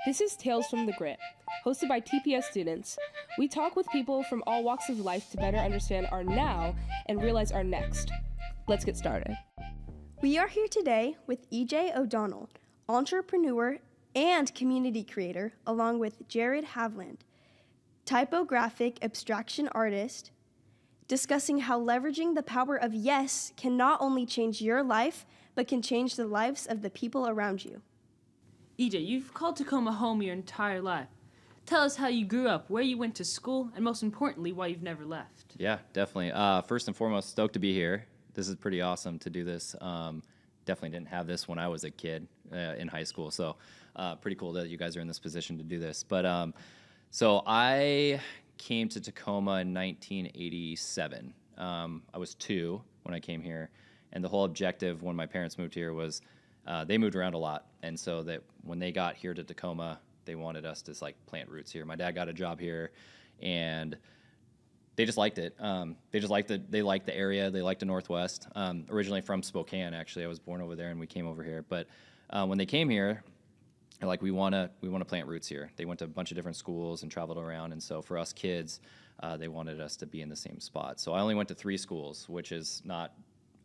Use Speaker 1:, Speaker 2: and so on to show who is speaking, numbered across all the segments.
Speaker 1: This is Tales from the Grit, hosted by TPS students. We talk with people from all walks of life to better understand our now and realize our next. Let's get started.
Speaker 2: We are here today with Ejay O'Donnell, entrepreneur and community creator, along with Jared Haviland, typographic abstraction artist, discussing how leveraging the power of yes can not only change your life, but can change the lives of the people around you.
Speaker 3: Ejay, you've called Tacoma home your entire life. Tell us how you grew up, where you went to school, and most importantly, why you've never left.
Speaker 4: Yeah, definitely. First and foremost, stoked to be here. This is pretty awesome to do this. Definitely didn't have this when I was a kid in high school, so pretty cool that you guys are in this position to do this. But so I came to Tacoma in 1987. I was 2 when I came here, and the whole objective when my parents moved here was they moved around a lot, and so that when they got here to Tacoma, they wanted us to like plant roots here. My dad got a job here, and they just liked it. They liked the area. They liked the Northwest. Originally from Spokane, actually, I was born over there, and we came over here. But when they came here, they're like, we want to plant roots here. They went to a bunch of different schools and traveled around, and so for us kids, they wanted us to be in the same spot. So I only went to 3 schools, which is not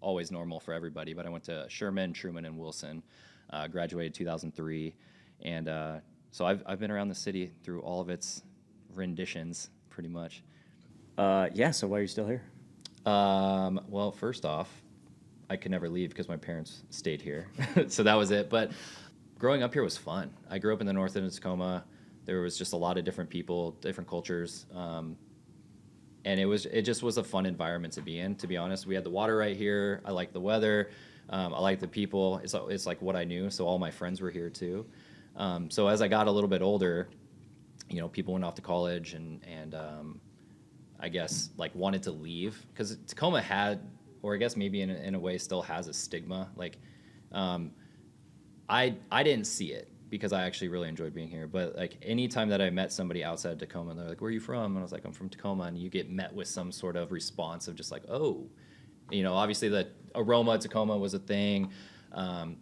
Speaker 4: always normal for everybody, but I went to Sherman, Truman, and Wilson. Graduated 2003, and so I've been around the city through all of its renditions, pretty much.
Speaker 5: Yeah, so why are you still here?
Speaker 4: Well, first off, I could never leave because my parents stayed here, so that was it. But growing up here was fun. I grew up in the north end of Tacoma. There was just a lot of different people, different cultures, and it just was a fun environment to be in. To be honest, we had the water right here. I liked the weather. I liked the people. It's like what I knew. So all my friends were here too. So as I got a little bit older, you know, people went off to college and I guess like wanted to leave because Tacoma had, or I guess maybe in a way still has a stigma. Like I didn't see it because I actually really enjoyed being here. But like anytime that I met somebody outside of Tacoma, they're like, "Where are you from?" And I was like, "I'm from Tacoma," and you get met with some sort of response of just like, "Oh." You know, obviously the aroma of Tacoma was a thing.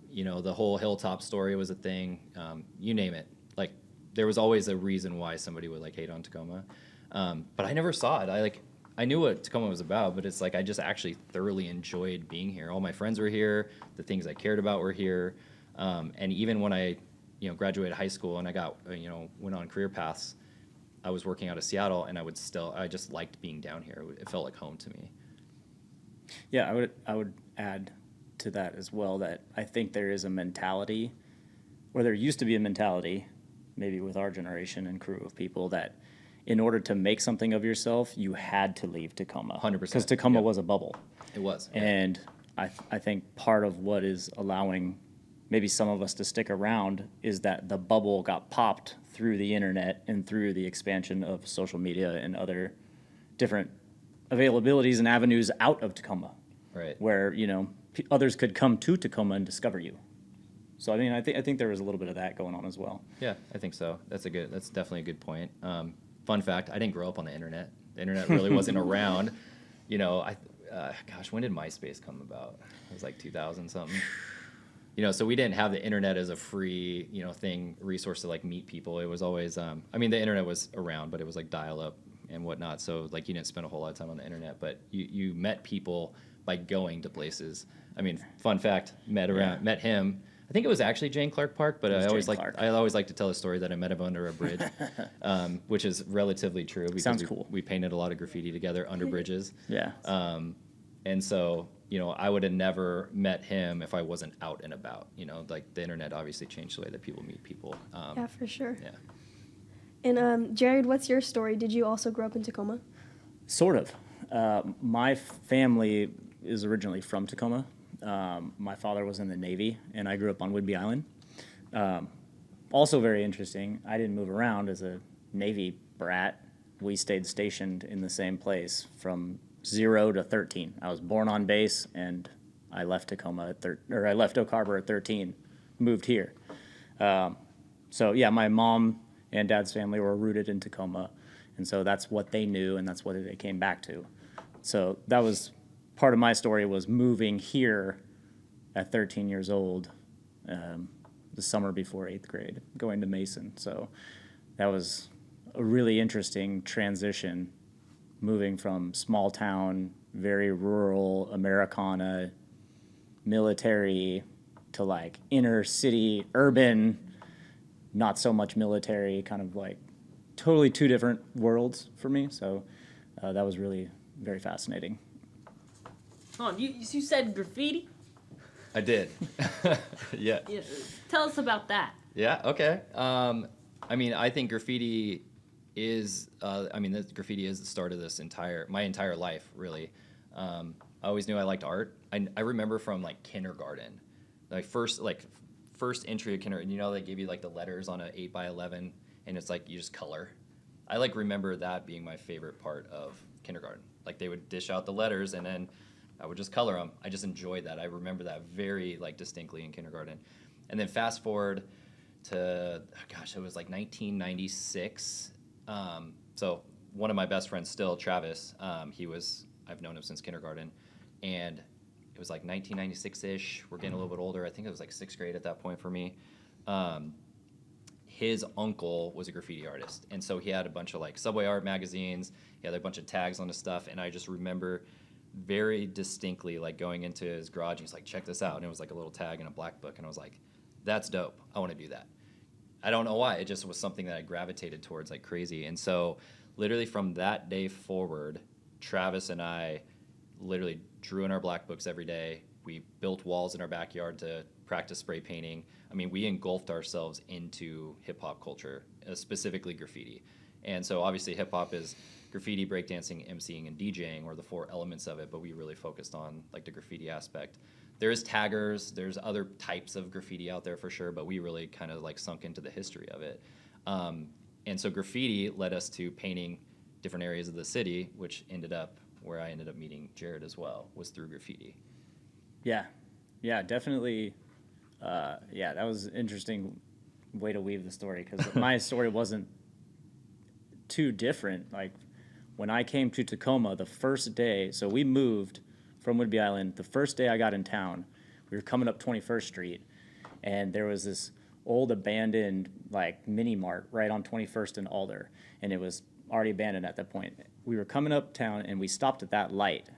Speaker 4: You know, the whole hilltop story was a thing. You name it. Like, there was always a reason why somebody would like hate on Tacoma. But I never saw it. I knew what Tacoma was about, but it's like I just actually thoroughly enjoyed being here. All my friends were here. The things I cared about were here. And even when I, you know, graduated high school and I got, you know, went on career paths, I was working out of Seattle, and I just liked being down here. It felt like home to me.
Speaker 5: Yeah, I would add to that as well that I think there is a mentality, or there used to be a mentality, maybe with our generation and crew of people, that in order to make something of yourself, you had to leave Tacoma.
Speaker 4: 100%.
Speaker 5: Because Tacoma was a bubble.
Speaker 4: It was. Yeah.
Speaker 5: And I think part of what is allowing maybe some of us to stick around is that the bubble got popped through the internet and through the expansion of social media and other different availabilities and avenues out of Tacoma,
Speaker 4: right?
Speaker 5: Where, you know, others could come to Tacoma and discover you. So I mean, I think there was a little bit of that going on as well.
Speaker 4: Yeah, I think so. That's definitely a good point. Fun fact: I didn't grow up on the internet. The internet really wasn't around. You know, gosh, when did MySpace come about? It was like 2000 something. You know, so we didn't have the internet as a free, you know, resource to like meet people. It was always, I mean, the internet was around, but it was like dial-up and whatnot. So like you didn't spend a whole lot of time on the internet, but you met people by going to places. I mean, fun fact, met him. I think it was actually Jane Clark Park, but I always like to tell a story that I met him under a bridge, which is relatively true because
Speaker 5: Sounds cool.
Speaker 4: We painted a lot of graffiti together under bridges.
Speaker 5: Yeah.
Speaker 4: And so, you know, I would have never met him if I wasn't out and about. You know, like the internet obviously changed the way that people meet people.
Speaker 2: Yeah, for sure.
Speaker 4: Yeah.
Speaker 2: And Jared, what's your story? Did you also grow up in Tacoma?
Speaker 5: Sort of. My family is originally from Tacoma. My father was in the Navy, and I grew up on Whidbey Island. Also very interesting, I didn't move around as a Navy brat. We stayed stationed in the same place from 0 to 13. I was born on base, and I left Tacoma I left Oak Harbor at 13, moved here. So yeah, my mom and dad's family were rooted in Tacoma, and so that's what they knew, and that's what they came back to. So that was part of my story, was moving here at 13 years old, the summer before 8th grade, going to Mason. So that was a really interesting transition, moving from small town, very rural, Americana, military, to like inner city, urban, not so much military, kind of like totally two different worlds for me. So that was really very fascinating.
Speaker 3: Oh, you said graffiti?
Speaker 4: I did. Yeah.
Speaker 3: Yeah. Tell us about that.
Speaker 4: Yeah. Okay. I mean, I think graffiti is. Graffiti is the start of my entire life, really. I always knew I liked art. I remember from like kindergarten, first entry of kindergarten. You know, they give you like the letters on an 8x11, and it's like you just color. I like remember that being my favorite part of kindergarten. Like they would dish out the letters, and then I would just color them. I just enjoyed that. I remember that very like distinctly in kindergarten. And then fast forward to, it was like 1996. So one of my best friends still, Travis, I've known him since kindergarten. And it was like 1996-ish. We're getting a little bit older. I think it was like 6th grade at that point for me. His uncle was a graffiti artist. And so he had a bunch of like Subway art magazines. He had a bunch of tags on his stuff. And I just remember very distinctly like going into his garage and he's like, check this out. And it was like a little tag in a black book. And I was like, that's dope. I want to do that. I don't know why. It just was something that I gravitated towards like crazy. And so literally from that day forward, Travis and I literally drew in our black books every day. We built walls in our backyard to practice spray painting. I mean, we engulfed ourselves into hip hop culture, specifically graffiti. And so obviously hip hop is graffiti, breakdancing, MCing, and DJing were the 4 elements of it, but we really focused on like the graffiti aspect. There's taggers, there's other types of graffiti out there for sure, but we really kind of like sunk into the history of it. And so graffiti led us to painting different areas of the city, which ended up where I ended up meeting Jared as well, was through graffiti.
Speaker 5: Yeah, definitely. That was an interesting way to weave the story, because my story wasn't too different. Like when I came to Tacoma the first day, so we moved from Whidbey Island. The first day I got in town, we were coming up 21st Street, and there was this old abandoned like mini mart right on 21st and Alder, and it was already abandoned at that point. We were coming uptown and we stopped at that light,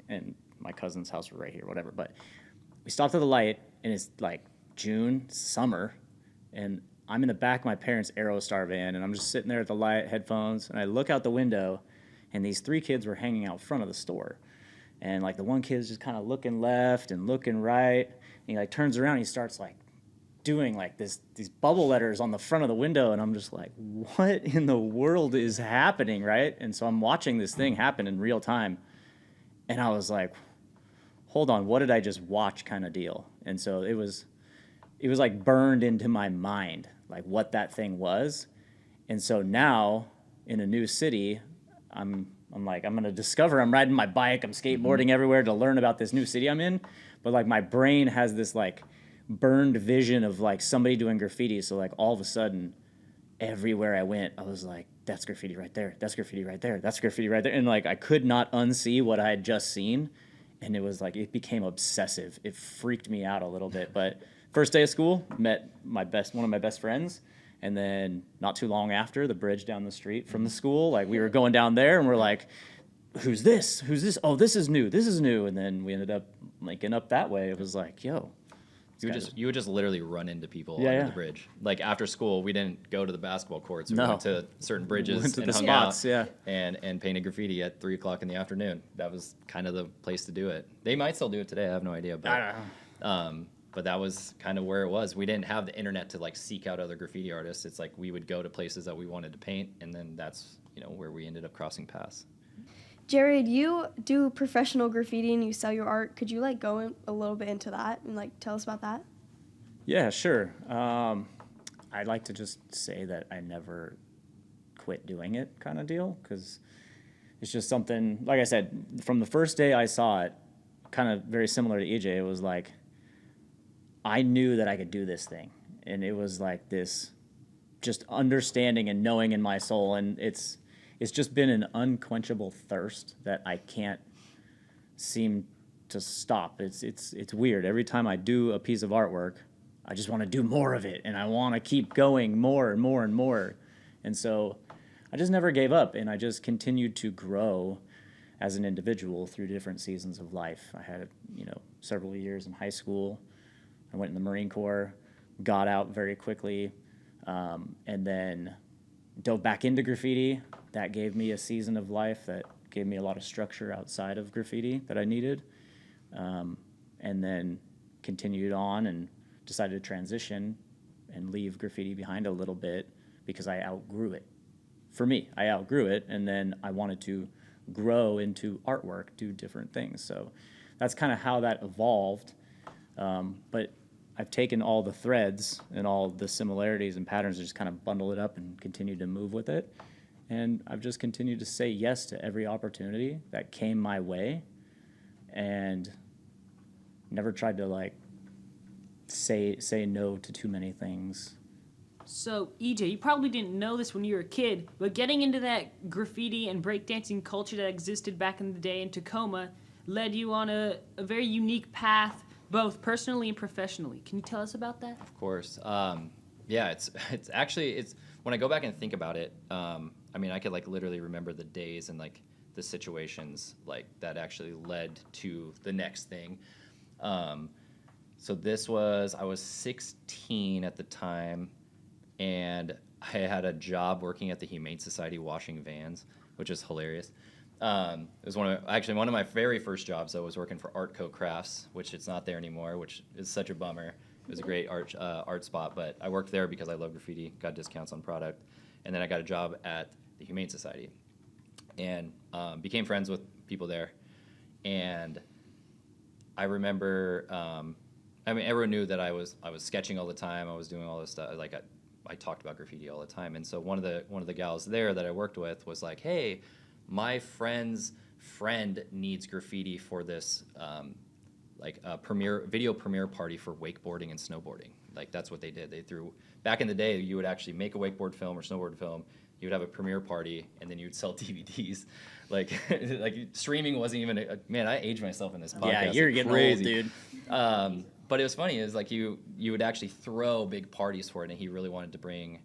Speaker 5: and my cousin's house was right here, whatever. But we stopped at the light, and it's like June, summer, and I'm in the back of my parents' Aerostar van, and I'm just sitting there at the light, headphones, and I look out the window, and these 3 kids were hanging out front of the store. And like the one kid's just kind of looking left and looking right, and he like turns around and he starts like doing like these bubble letters on the front of the window, and I'm just like, what in the world is happening, right? And so I'm watching this thing happen in real time, and I was like, hold on, what did I just watch kind of deal? And so it was like burned into my mind, like what that thing was. And so now in a new city, I'm going to discover, I'm riding my bike, I'm skateboarding everywhere to learn about this new city I'm in. But like my brain has this like burned vision of like somebody doing graffiti. So like all of a sudden, everywhere I went, I was like, that's graffiti right there. That's graffiti right there. That's graffiti right there. And like I could not unsee what I had just seen. And it was like, it became obsessive. It freaked me out a little bit. But first day of school, met one of my best friends. And then not too long after, the bridge down the street from the school, like we were going down there and we're like, who's this? Who's this? Oh, this is new. This is new. And then we ended up linking up that way. It was like, yo.
Speaker 4: You would just literally run into people under the bridge. Like after school, we didn't go to the basketball courts. We went to certain bridges and hung out and painted graffiti at 3 o'clock in the afternoon. That was kind of the place to do it. They might still do it today. I have no idea. But,
Speaker 5: I don't know.
Speaker 4: But that was kind of where it was. We didn't have the internet to like seek out other graffiti artists. It's like we would go to places that we wanted to paint, and then that's where we ended up crossing paths.
Speaker 2: Jared, you do professional graffiti and you sell your art. Could you like go a little bit into that and like tell us about that?
Speaker 5: Yeah, sure. I'd like to just say that I never quit doing it kind of deal, because it's just something, like I said, from the first day I saw it, kind of very similar to Ejay, it was like, I knew that I could do this thing. And it was like this just understanding and knowing in my soul. And it's just been an unquenchable thirst that I can't seem to stop. It's weird. Every time I do a piece of artwork, I just want to do more of it, and I want to keep going more and more and more. And so I just never gave up, and I just continued to grow as an individual through different seasons of life. I had, several years in high school. I went in the Marine Corps, got out very quickly, and then dove back into graffiti. That gave me a season of life that gave me a lot of structure outside of graffiti that I needed. And then continued on and decided to transition and leave graffiti behind a little bit because I outgrew it. For me, I outgrew it, and then I wanted to grow into artwork, do different things. So that's kind of how that evolved. But I've taken all the threads and all the similarities and patterns and just kind of bundle it up and continue to move with it. And I've just continued to say yes to every opportunity that came my way, and never tried to say no to too many things.
Speaker 3: So, EJ, you probably didn't know this when you were a kid, but getting into that graffiti and breakdancing culture that existed back in the day in Tacoma led you on a very unique path, both personally and professionally. Can you tell us about that?
Speaker 4: Of course. Yeah, it's actually when I go back and think about it. I could literally remember the days and the situations that actually led to the next thing. So I was 16 at the time, and I had a job working at the Humane Society washing vans, which is hilarious. It was one of my very first jobs. I was working for Art Co Crafts, which it's not there anymore, which is such a bummer. It was a great art spot, but I worked there because I love graffiti, got discounts on product, and then I got a job at the Humane Society, and became friends with people there. And I remember, everyone knew that I was sketching all the time. I was doing all this stuff. I talked about graffiti all the time. And so one of the gals there that I worked with was like, "Hey, my friend's friend needs graffiti for this a video premiere party for wakeboarding and snowboarding." That's what they did. They threw, back in the day, you would actually make a wakeboard film or snowboard film. You would have a premiere party, and then you'd sell DVDs. Streaming wasn't even man, I aged myself in this podcast.
Speaker 5: Yeah, you're getting
Speaker 4: crazy.
Speaker 5: old, dude.
Speaker 4: But it was funny. It was you would actually throw big parties for it, and he really wanted to bring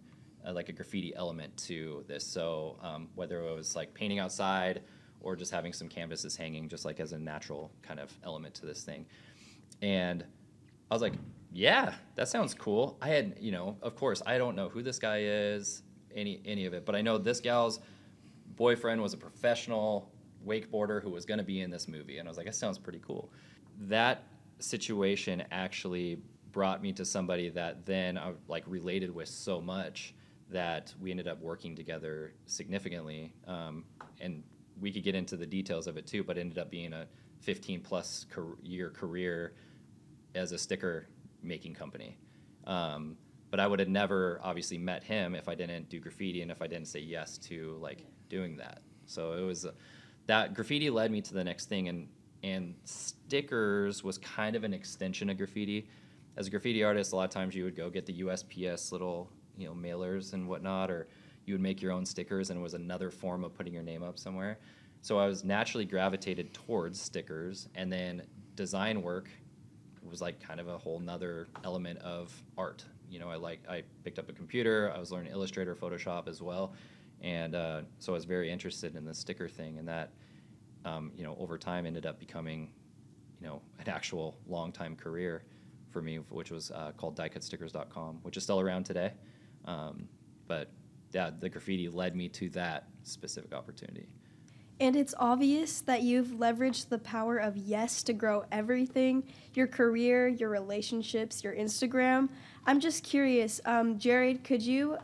Speaker 4: a graffiti element to this. So whether it was painting outside or just having some canvases hanging, just as a natural kind of element to this thing. And I was like, yeah, that sounds cool. I had, of course, I don't know who this guy is, any of it, but I know this gal's boyfriend was a professional wakeboarder who was going to be in this movie, and I was like, that sounds pretty cool. That situation actually brought me to somebody that then I related with so much that we ended up working together significantly, and we could get into the details of it too, but it ended up being a 15-plus year career as a sticker making company. But I would have never obviously met him if I didn't do graffiti and if I didn't say yes to doing that. So it was that graffiti led me to the next thing, and stickers was kind of an extension of graffiti. As a graffiti artist, a lot of times you would go get the USPS little mailers and whatnot, or you would make your own stickers, and it was another form of putting your name up somewhere. So I was naturally gravitated towards stickers, and then design work was kind of a whole nother element of art. I picked up a computer. I was learning Illustrator, Photoshop as well, and so I was very interested in the sticker thing, and that over time ended up becoming an actual long-time career for me, which was called diecutstickers.com, which is still around today. But yeah, the graffiti led me to that specific opportunity.
Speaker 2: And it's obvious that you've leveraged the power of yes to grow everything, your career, your relationships, your Instagram. I'm just curious, Jared, could you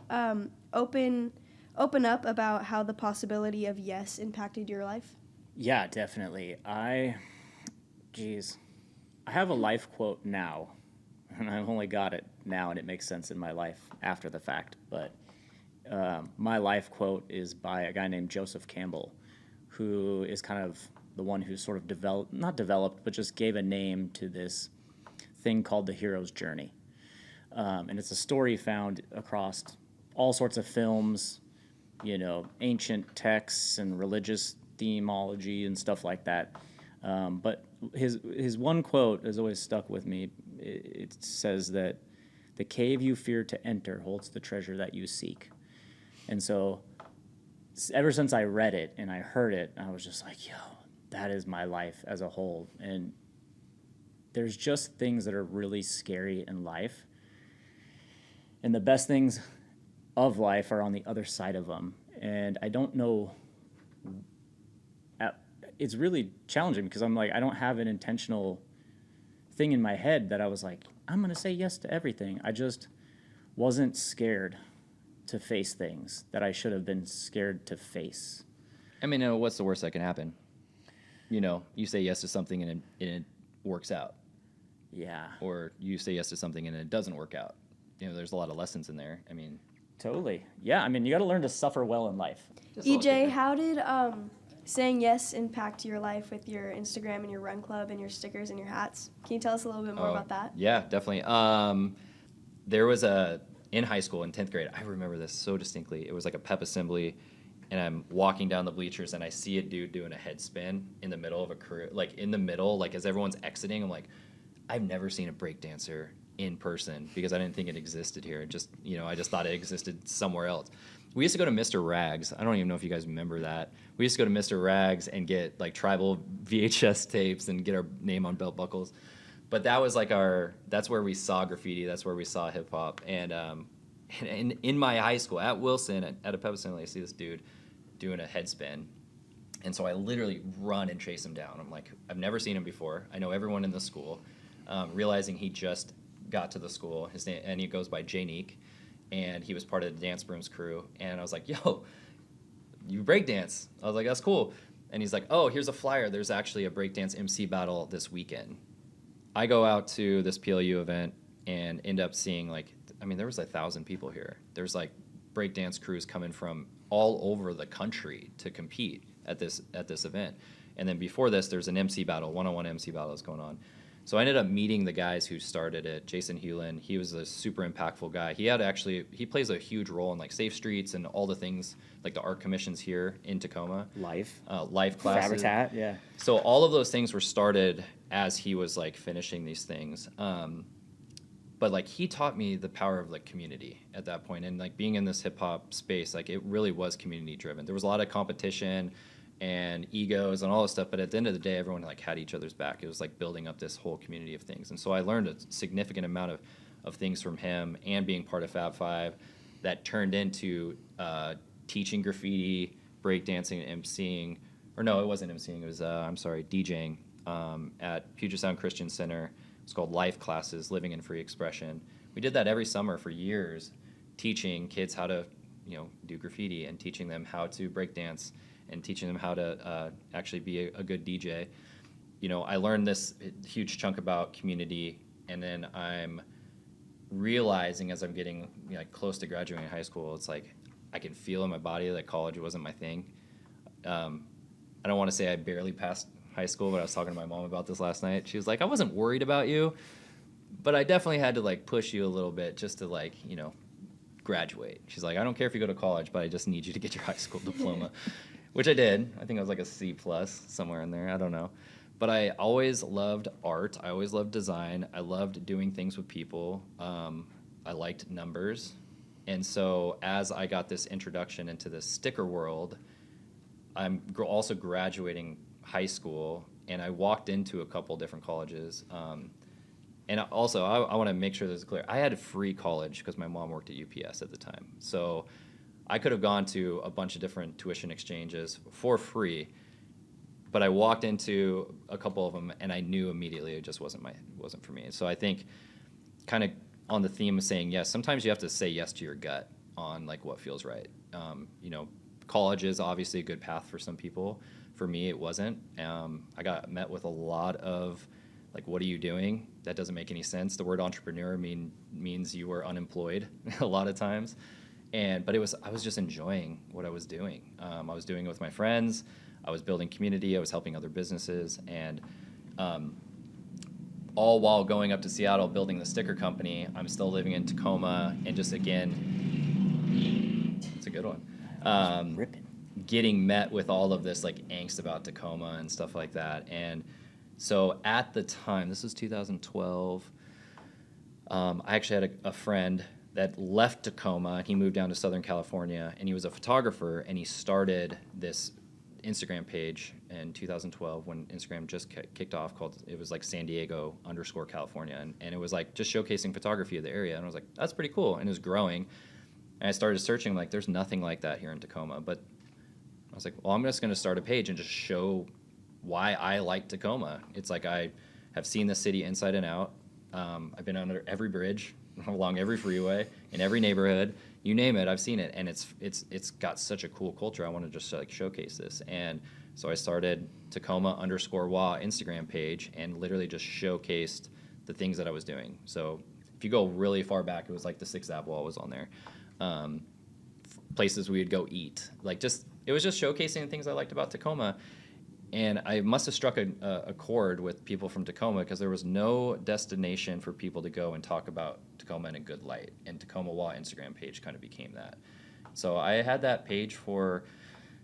Speaker 2: open up about how the possibility of yes impacted your life?
Speaker 5: Yeah, definitely. I have a life quote now, and I've only got it now, and it makes sense in my life after the fact. But my life quote is by a guy named Joseph Campbell, who is kind of the one who sort of not developed, but just gave a name to this thing called the hero's journey. And it's a story found across all sorts of films, ancient texts and religious themology and stuff like that. But his one quote has always stuck with me. It says that The cave you fear to enter holds the treasure that you seek. And so ever since I read it and I heard it, I was just like, yo, that is my life as a whole. And there's just things that are really scary in life. And the best things of life are on the other side of them. And I don't know, it's really challenging because I'm like, I don't have an intentional thing in my head that I was like, I'm going to say yes to everything. I just wasn't scared to face things that I should have been scared to face.
Speaker 4: I mean, what's the worst that can happen? You say yes to something and it works out.
Speaker 5: Yeah.
Speaker 4: Or you say yes to something and it doesn't work out. There's a lot of lessons in there. I mean,
Speaker 5: totally. Yeah, I mean, you got to learn to suffer well in life.
Speaker 2: EJ, how did saying yes impact your life with your Instagram and your run club and your stickers and your hats? Can you tell us a little bit more about that?
Speaker 4: Yeah, definitely. There was in high school in 10th grade, I remember this so distinctly. It was like a pep assembly, and I'm walking down the bleachers, and I see a dude doing a head spin in the middle of a career, like in the middle, like as everyone's exiting. I'm like, I've never seen a breakdancer in person because I didn't think it existed here. I just thought it existed somewhere else. We used to go to Mr. Rags. I don't even know if you guys remember that. We used to go to Mr. Rags and get like tribal VHS tapes and get our name on belt buckles. But that was like that's where we saw graffiti. That's where we saw hip hop. And in my high school at Wilson at a pep assembly, I see this dude doing a head spin. And so I literally run and chase him down. I'm like, I've never seen him before. I know everyone in the school. Realizing he just got to the school, his name, and he goes by Janique, and he was part of the Dance Brooms crew. And I was like, yo, you breakdance. I was like, that's cool. And he's like, oh, here's a flyer. There's actually a breakdance MC battle this weekend. I go out to this PLU event and end up seeing there was 1,000 people here. There's like breakdance crews coming from all over the country to compete at this event. And then before this, there's an MC battle, one-on-one MC battle that's going on. So I ended up meeting the guys who started it. Jason Haviland, he was a super impactful guy. He plays a huge role in like Safe Streets and all the things like the art commissions here in Tacoma.
Speaker 5: Life
Speaker 4: classes.
Speaker 5: Habitat, yeah.
Speaker 4: So all of those things were started as he was like finishing these things. But like he taught me the power of like community at that point, and like being in this hip hop space, like it really was community driven. There was a lot of competition and egos and all this stuff, but at the end of the day, everyone like had each other's back. It was like building up this whole community of things. And so I learned a significant amount of things from him and being part of Fab Five that turned into teaching graffiti, breakdancing, and emceeing. Or no, it wasn't emceeing, it was, DJing at Puget Sound Christian Center. It's called Life Classes, Living in Free Expression. We did that every summer for years, teaching kids how to, do graffiti and teaching them how to breakdance and teaching them how to actually be a good DJ. I learned this huge chunk about community, and then I'm realizing as I'm getting close to graduating high school, it's like I can feel in my body that college wasn't my thing. I don't want to say I barely passed high school, but I was talking to my mom about this last night. She was like, I wasn't worried about you, but I definitely had to push you a little bit just to graduate. She's like, I don't care if you go to college, but I just need you to get your high school diploma. Which I did. I think I was like a C+, somewhere in there. I don't know. But I always loved art. I always loved design. I loved doing things with people. I liked numbers. And so as I got this introduction into the sticker world, I'm also graduating high school, and I walked into a couple different colleges. And also, I want to make sure this is clear. I had a free college because my mom worked at UPS at the time. So I could have gone to a bunch of different tuition exchanges for free, but I walked into a couple of them and I knew immediately it just wasn't for me. So I think kind of on the theme of saying yes, sometimes you have to say yes to your gut on what feels right. College is obviously a good path for some people. For me, it wasn't. I got met with a lot of what are you doing? That doesn't make any sense. The word entrepreneur means you were unemployed a lot of times. But I was just enjoying what I was doing. I was doing it with my friends. I was building community. I was helping other businesses, and all while going up to Seattle, building the sticker company. I'm still living in Tacoma, and just again, it's a good one. Getting met with all of this angst about Tacoma and stuff like that. And so at the time, this was 2012. I actually had a friend that left Tacoma. He moved down to Southern California, and he was a photographer, and he started this Instagram page in 2012 when Instagram just kicked off. It was like San Diego _ California, and it was like just showcasing photography of the area. And I was like, that's pretty cool, and it was growing. And I started searching, like, there's nothing like that here in Tacoma. But I was like, well, I'm just going to start a page and just show why I like Tacoma. It's like I have seen the city inside and out. I've been under every bridge, along every freeway, in every neighborhood, you name it, I've seen it, and it's got such a cool culture. I want to just like showcase this, and so I started Tacoma _WA Instagram page, and literally just showcased the things that I was doing. So if you go really far back, it was like the 6th Ave wall was on there, places we would go eat, like it was just showcasing the things I liked about Tacoma. And I must have struck a chord with people from Tacoma, because there was no destination for people to go and talk about Tacoma in a good light. And Tacoma WA Instagram page kind of became that. So I had that page for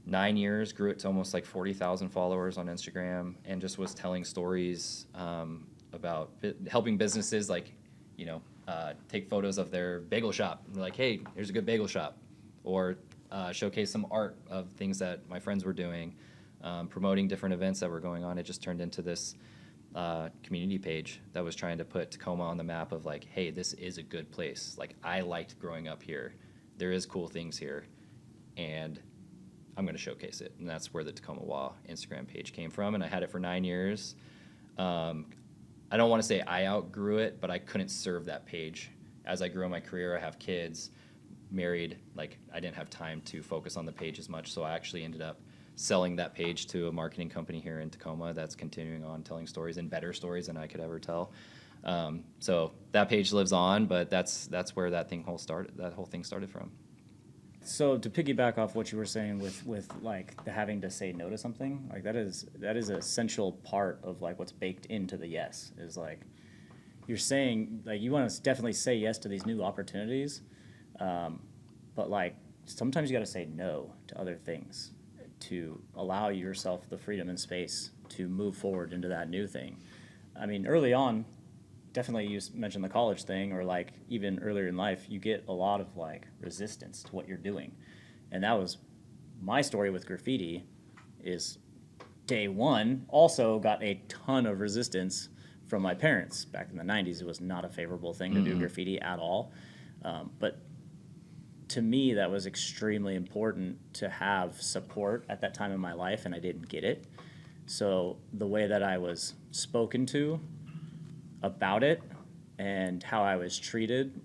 Speaker 4: 9 years, grew it to almost like 40,000 followers on Instagram, and just was telling stories about helping businesses, like, take photos of their bagel shop. And like, hey, here's a good bagel shop. Or showcase some art of things that my friends were doing. Promoting different events that were going on. It just turned into this community page that was trying to put Tacoma on the map of like, hey, this is a good place. Like, I liked growing up here. There is cool things here, and I'm going to showcase it. And that's where the Tacoma WA Instagram page came from, and I had it for 9 years. I don't want to say I outgrew it, but I couldn't serve that page. As I grew in my career, I have kids, married, like, I didn't have time to focus on the page as much, so I actually ended up selling that page to a marketing company here in Tacoma that's continuing on telling stories, and better stories than I could ever tell. So that page lives on, but that's where that whole thing started from.
Speaker 5: So to piggyback off what you were saying with like the having to say no to something, like that is an essential part of like what's baked into the yes, is like you're saying, like, you want to definitely say yes to these new opportunities, but like sometimes you got to say no to other things to allow yourself the freedom and space to move forward into that new thing. I mean, early on, definitely you mentioned the college thing, or like even earlier in life, you get a lot of like resistance to what you're doing. And that was my story with graffiti. Is day one also got a ton of resistance from my parents. Back in the 90s, it was not a favorable thing to do graffiti at all. But to me, that was extremely important to have support at that time in my life, and I didn't get it. So the way that I was spoken to about it and how I was treated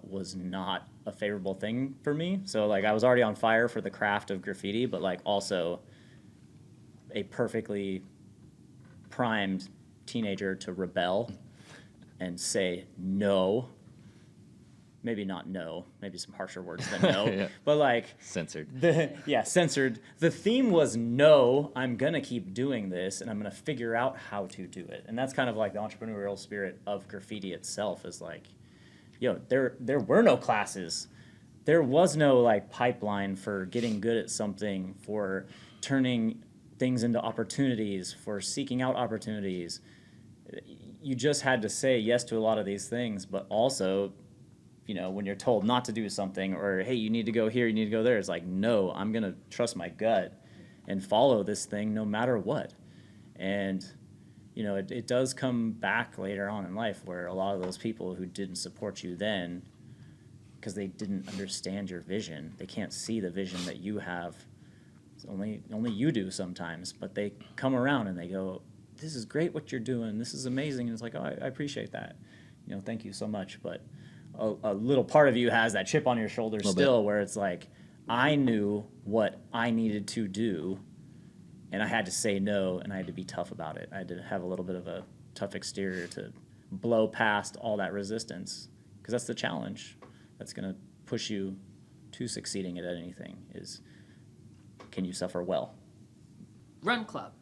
Speaker 5: was not a favorable thing for me. So like I was already on fire for the craft of graffiti, but like also a perfectly primed teenager to rebel and say no. Maybe not no, maybe some harsher words than no,
Speaker 4: Yeah.
Speaker 5: but like
Speaker 4: Censored.
Speaker 5: Censored. The theme was no, I'm gonna keep doing this, and I'm gonna figure out how to do it. And that's kind of like the entrepreneurial spirit of graffiti itself, is like, there were no classes. There was no like pipeline for getting good at something, for turning things into opportunities, for seeking out opportunities. You just had to say yes to a lot of these things, but also, when you're told not to do something, or, hey, you need to go here, you need to go there, it's like, no, I'm going to trust my gut and follow this thing no matter what. And, it does come back later on in life where a lot of those people who didn't support you then, because they didn't understand your vision, they can't see the vision that you have. Only you do sometimes, but they come around and they go, this is great what you're doing, this is amazing. And it's like, oh, I appreciate that. Thank you so much. But a little part of you has that chip on your shoulder still, where it's like, I knew what I needed to do, and I had to say no, and I had to be tough about it. I had to have a little bit of a tough exterior to blow past all that resistance, because that's the challenge that's going to push you to succeeding at anything, is can you suffer well?
Speaker 3: Run Club.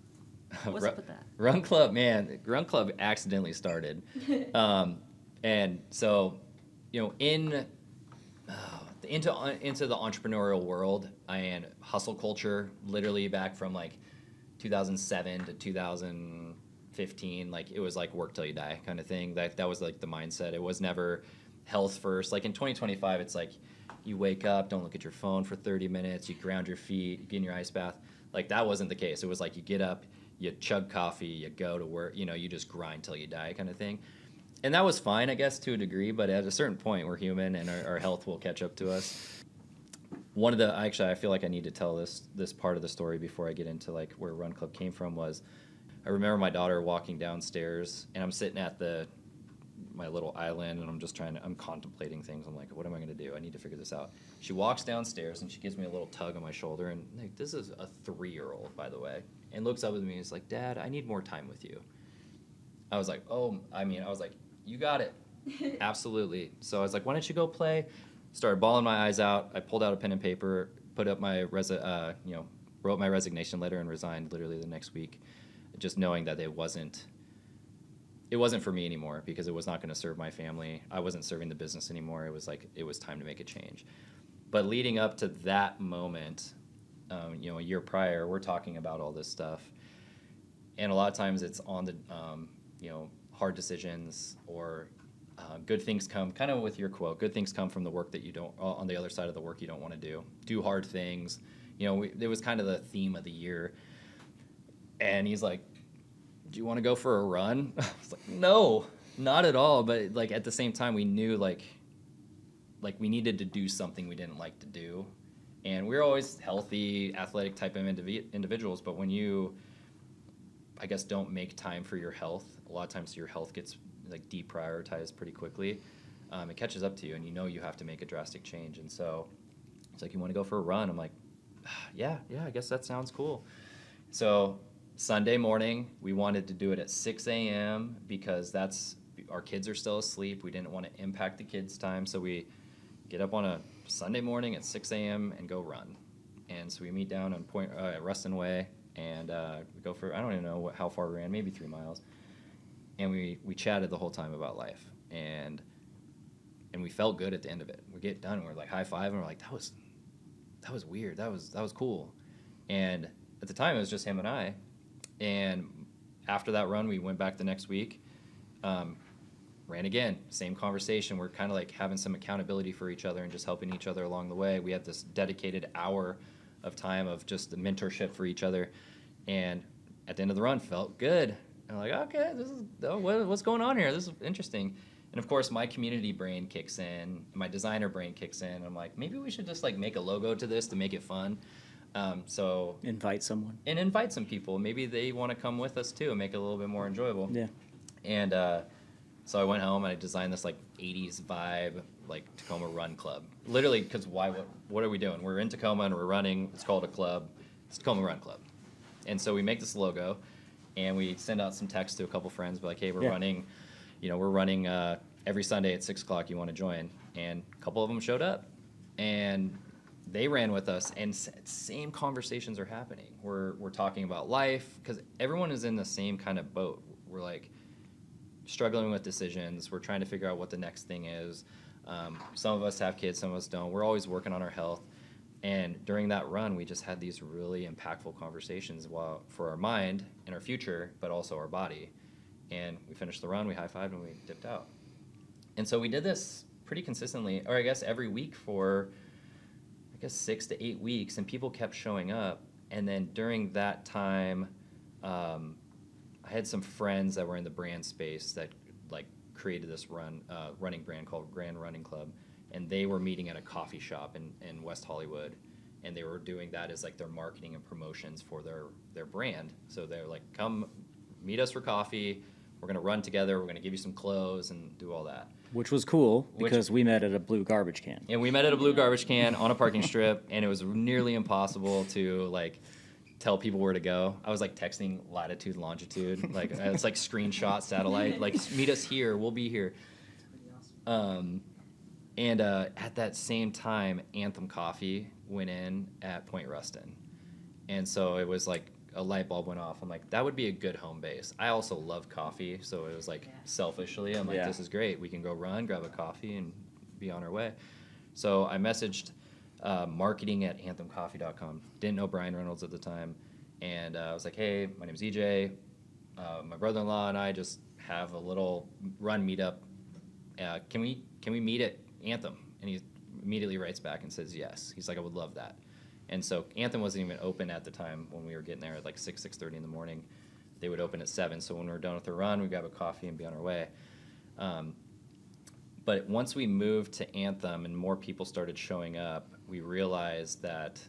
Speaker 3: What's up with that?
Speaker 4: Run Club, man. Run Club accidentally started. And so, into the entrepreneurial world and hustle culture, literally back from like 2007 to 2000, 15, like it was like work till you die kind of thing. That was like the mindset. It was never health first. Like in 2025, it's like you wake up, don't look at your phone for 30 minutes, you ground your feet, you get in your ice bath. Like that wasn't the case. It was like you get up, you chug coffee, you go to work, you know, you just grind till you die kind of thing. And that was fine, I guess, to a degree, but at a certain point, we're human and our health will catch up to us. One of the, actually, I feel like I need to tell this part of the story before I get into like where Run Club came from was, I remember my daughter walking downstairs and I'm sitting at my little island and I'm contemplating things. I'm like, what am I going to do? I need to figure this out. She walks downstairs and she gives me a little tug on my shoulder, and like, this is a 3-year-old, by the way, and looks up at me and is like, Dad, I need more time with you. I was like, you got it. Absolutely. So I was like, why don't you go play? Started bawling my eyes out. I pulled out a pen and paper, put up my wrote my resignation letter and resigned literally the next week, just knowing that it wasn't for me anymore, because it was not going to serve my family. I wasn't serving the business anymore. It was like, it was time to make a change. But leading up to that moment, a year prior, we're talking about all this stuff. And a lot of times it's on the, hard decisions, or good things come, kind of with your quote, good things come from the work that you don't, on the other side of the work you don't want to do hard things. It was kind of the theme of the year. And he's like, do you want to go for a run? I was like, no, not at all. But like at the same time, we knew like we needed to do something we didn't like to do. And we're always healthy, athletic type of individuals. But when you, I guess, don't make time for your health, a lot of times your health gets like deprioritized pretty quickly. It catches up to you, and you have to make a drastic change. And so it's like, you want to go for a run? I'm like, yeah, I guess that sounds cool. So Sunday morning, we wanted to do it at 6 a.m. because our kids are still asleep. We didn't want to impact the kids' time, so we get up on a Sunday morning at 6 a.m. and go run. And so we meet down on at Ruston Way, and we go for, I don't even know how far we ran, maybe 3 miles. And we chatted the whole time about life, and we felt good at the end of it. We get done, and we're like high five, and we're like, that was weird. That was cool. And at the time, it was just him and I. And after that run, we went back the next week, ran again, same conversation. We're kind of like having some accountability for each other and just helping each other along the way. We had this dedicated hour of time of just the mentorship for each other. And at the end of the run, felt good. And I'm like, okay, what's going on here? This is interesting. And of course, my community brain kicks in, my designer brain kicks in. I'm like, maybe we should just like make a logo to this to make it fun. So
Speaker 5: invite someone.
Speaker 4: And invite some people. Maybe they want to come with us too and make it a little bit more enjoyable.
Speaker 5: Yeah.
Speaker 4: And so I went home and I designed this like 80s vibe, like Tacoma Run Club. Literally, because what are we doing? We're in Tacoma and we're running. It's called a club. It's Tacoma Run Club. And so we make this logo, and we send out some text to a couple friends, like, hey, we're running every Sunday at 6 o'clock. You want to join? And a couple of them showed up, and they ran with us, and same conversations are happening. We're talking about life, because everyone is in the same kind of boat. We're like struggling with decisions. We're trying to figure out what the next thing is. Some of us have kids, some of us don't. We're always working on our health. And during that run, we just had these really impactful conversations for our mind and our future, but also our body. And we finished the run, we high-fived, and we dipped out. And so we did this pretty consistently, or I guess every week for 6 to 8 weeks, and people kept showing up. And then during that time, I had some friends that were in the brand space that like created this running brand called Grand Running Club, and they were meeting at a coffee shop in West Hollywood, and they were doing that as like their marketing and promotions for their brand. So they're like, come meet us for coffee. We're gonna run together. We're gonna give you some clothes and do all that.
Speaker 5: Which was cool, because we met at a blue garbage can.
Speaker 4: And we met at a blue garbage can on a parking strip, and it was nearly impossible to like tell people where to go. I was like texting latitude, longitude, like it's like screenshot satellite, like meet us here, we'll be here. And at that same time, Anthem Coffee went in at Point Ruston, and so it was like a light bulb went off. I'm like, that would be a good home base. I also love coffee, so it was like selfishly, I'm like, this is great. We can go run, grab a coffee, and be on our way. So I messaged marketing at anthemcoffee.com. Didn't know Brian Reynolds at the time, and I was like, hey, my name's Ejay. my brother-in-law and I just have a little run meetup. Can we meet at Anthem? And he immediately writes back and says yes. He's like, I would love that. And so Anthem wasn't even open at the time when we were getting there at like 6:30 in the morning. They would open at 7. So when we were done with the run, we'd grab a coffee and be on our way. But once we moved to Anthem and more people started showing up, we realized that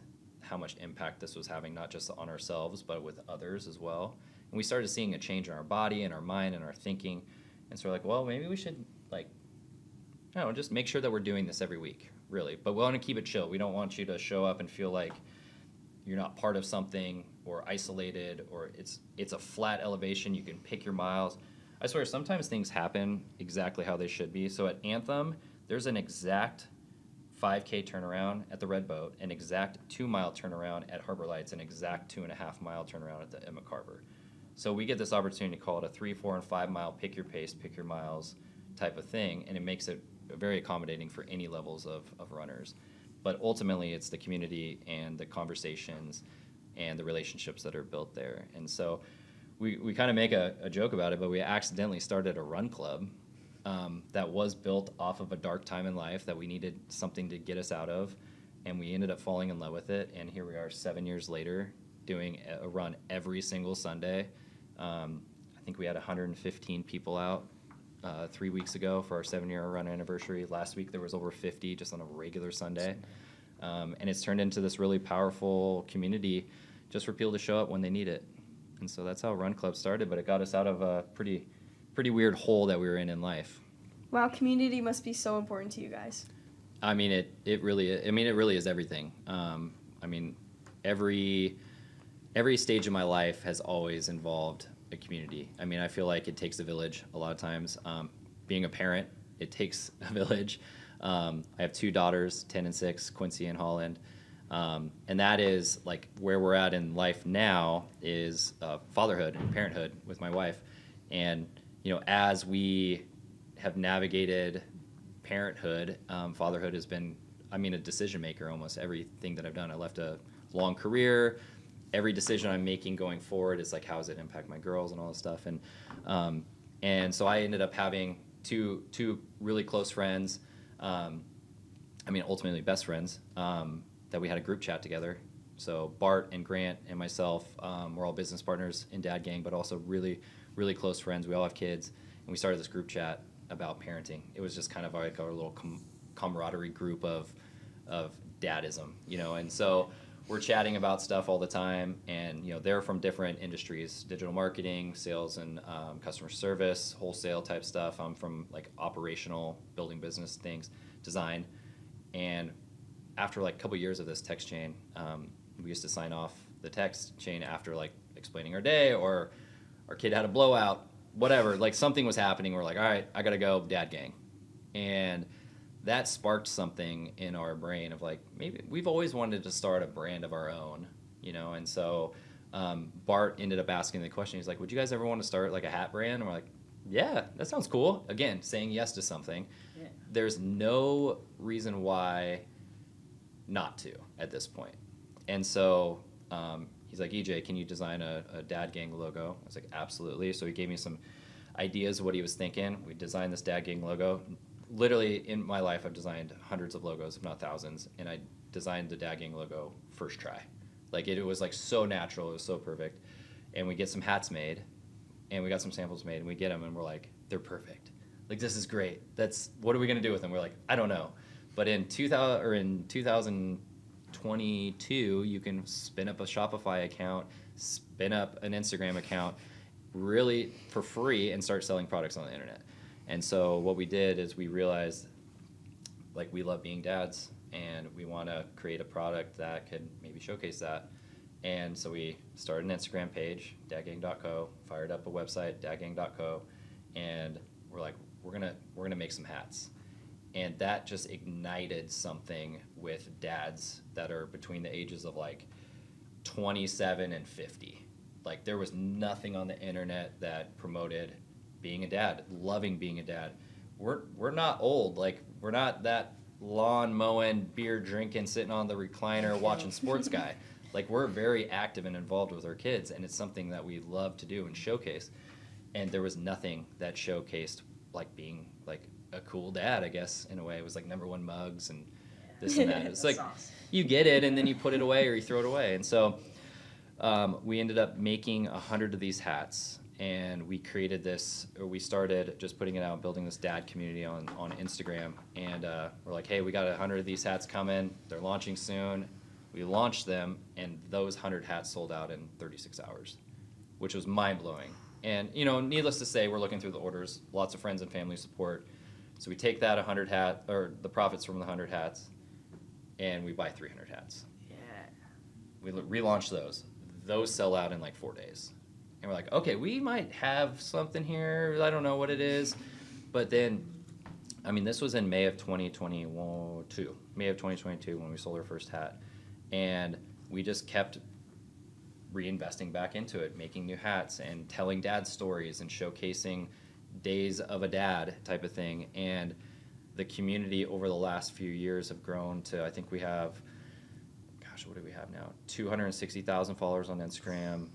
Speaker 4: how much impact this was having, not just on ourselves, but with others as well. And we started seeing a change in our body and our mind and our thinking. And so we're like, well, maybe we should, like, I don't know, just make sure that we're doing this every week, really. But we want to keep it chill. We don't want you to show up and feel like you're not part of something or isolated, or it's a flat elevation. You can pick your miles. I swear, sometimes things happen exactly how they should be. So at Anthem, there's an exact 5K turnaround at the Red Boat, an exact 2-mile turnaround at Harbor Lights, an exact 2.5-mile turnaround at the Emma Carver. So we get this opportunity to call it a 3, 4, and 5-mile pick your pace, pick your miles type of thing, and it makes it very accommodating for any levels of runners. But ultimately, it's the community and the conversations and the relationships that are built there. And so we kind of make a joke about it, but we accidentally started a run club that was built off of a dark time in life that we needed something to get us out of, and we ended up falling in love with it. And here we are 7 years later doing a run every single Sunday. I think we had 115 people out 3 weeks ago for our 7-year run anniversary. Last week there was over 50 just on a regular Sunday. And it's turned into this really powerful community just for people to show up when they need it. And so that's how Run Club started, but it got us out of a pretty weird hole that we were in life.
Speaker 2: Wow, community must be so important to you guys.
Speaker 4: I mean, it really is everything. I mean, every stage of my life has always involved a community. I mean, I feel like it takes a village a lot of times. Being a parent, it takes a village. I have 2 daughters, 10 and 6, Quincy and Holland. And that is like where we're at in life now is fatherhood and parenthood with my wife. And, you know, as we have navigated parenthood, fatherhood has been, I mean, a decision maker almost everything that I've done. I left a long career. Every decision I'm making going forward is like, how does it impact my girls and all this stuff? And so I ended up having two really close friends. I mean, ultimately best friends, that we had a group chat together. So Bart and Grant and myself, we're all business partners in Dad Gang, but also really, really close friends. We all have kids, and we started this group chat about parenting. It was just kind of like our little camaraderie group of dadism, you know. And so we're chatting about stuff all the time, and you know, they're from different industries: digital marketing, sales, and customer service, wholesale type stuff. I'm from like operational, building business things, design. And after like a couple years of this text chain, we used to sign off the text chain after like explaining our day, or our kid had a blowout, whatever, like something was happening. We're like, all right, I gotta go, Dad Gang. And that sparked something in our brain of like, maybe we've always wanted to start a brand of our own, you know. And so Bart ended up asking the question. He's like, would you guys ever want to start like a hat brand? And we're like, yeah, that sounds cool. Again, saying yes to something. Yeah. There's no reason why not to at this point. And so he's like, EJ, can you design a Dad Gang logo? I was like, absolutely. So he gave me some ideas of what he was thinking. We designed this Dad Gang logo. Literally in my life, I've designed hundreds of logos, if not thousands, and I designed the Dad Gang logo first try. Like it was like so natural, it was so perfect. And we get some hats made, and we got some samples made, and we get them, and we're like, they're perfect. Like, this is great. What are we gonna do with them? We're like, I don't know. But in 2022, you can spin up a Shopify account, spin up an Instagram account, really for free, and start selling products on the internet. And so what we did is we realized, like, we love being dads, and we want to create a product that could maybe showcase that. And so we started an Instagram page, dadgang.co, fired up a website, dadgang.co, and we're like, we're gonna make some hats. And that just ignited something with dads that are between the ages of like 27 and 50. Like, there was nothing on the internet that promoted being a dad, loving being a dad. We're not old. Like, we're not that lawn mowing, beer drinking, sitting on the recliner watching sports guy. Like, we're very active and involved with our kids, and it's something that we love to do and showcase. And there was nothing that showcased like being like a cool dad, I guess, in a way. It was like #1 mugs and this and that. It's like you get it and then you put it away or you throw it away. And so we ended up making 100 of these hats, and we created this, or we started just putting it out, building this dad community on Instagram. And we're like, hey, we got 100 of these hats coming. They're launching soon. We launched them, and those 100 hats sold out in 36 hours, which was mind-blowing. And, you know, needless to say, we're looking through the orders, lots of friends and family support. So we take that 100 hat, or the profits from the 100 hats, and we buy 300 hats.
Speaker 3: Yeah.
Speaker 4: We relaunch those. Those sell out in like 4 days. And we're like, okay, we might have something here. I don't know what it is. But then, I mean, this was in May of 2022. May of 2022 when we sold our first hat. And we just kept reinvesting back into it, making new hats and telling dad stories and showcasing days of a dad type of thing. And the community over the last few years have grown to, I think we have, gosh, what do we have now? 260,000 followers on Instagram.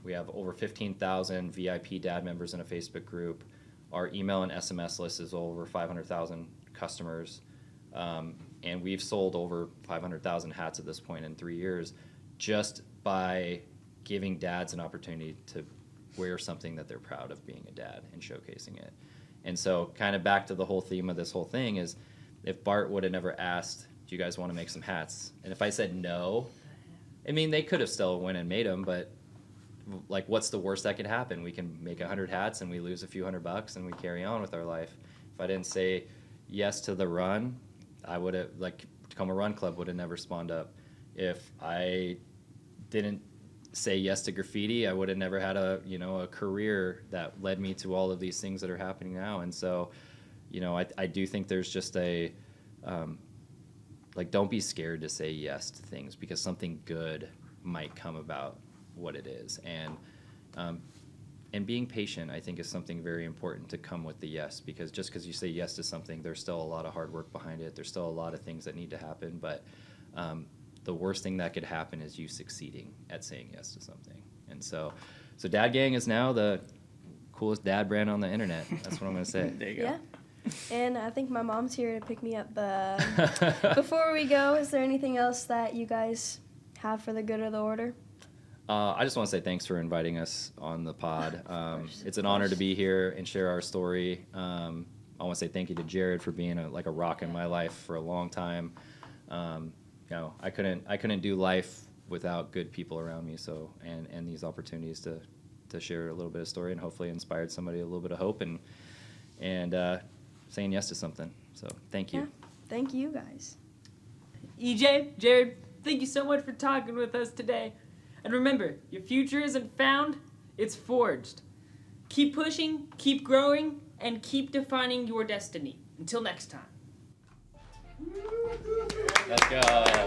Speaker 4: We have over 15,000 VIP dad members in a Facebook group. Our email and SMS list is over 500,000 customers. And we've sold over 500,000 hats at this point in 3 years, just by giving dads an opportunity to wear something that they're proud of being a dad and showcasing it. And so kind of back to the whole theme of this whole thing is, if Bart would have never asked, do you guys want to make some hats? And if I said no, I mean, they could have still went and made them, but like, what's the worst that could happen? We can make 100 hats and we lose a few $100 and we carry on with our life. If I didn't say yes to the run, I would have, like, Tacoma Run Club would have never spawned up. If I didn't say yes to graffiti, I would have never had a, you know, a career that led me to all of these things that are happening now. And so, you know, I do think there's just a, like, don't be scared to say yes to things, because something good might come about what it is. And being patient, I think, is something very important to come with the yes, because just because you say yes to something, there's still a lot of hard work behind it. There's still a lot of things that need to happen, but the worst thing that could happen is you succeeding at saying yes to something. And so Dad Gang is now the coolest dad brand on the internet. That's what I'm going to say.
Speaker 5: There you go.
Speaker 2: Yeah. And I think my mom's here to pick me up. But before we go, is there anything else that you guys have for the good of the order?
Speaker 4: I just want to say thanks for inviting us on the pod. It's an honor to be here and share our story. I want to say thank you to Jared for being a rock in my life for a long time. You know, I couldn't do life without good people around me. So and these opportunities to share a little bit of story and hopefully inspired somebody a little bit of hope and saying yes to something. So thank you.
Speaker 2: Yeah. Thank you, guys.
Speaker 3: EJ, Jared, thank you so much for talking with us today. And remember, your future isn't found, it's forged. Keep pushing, keep growing, and keep defining your destiny. Until next time.
Speaker 4: Let's go.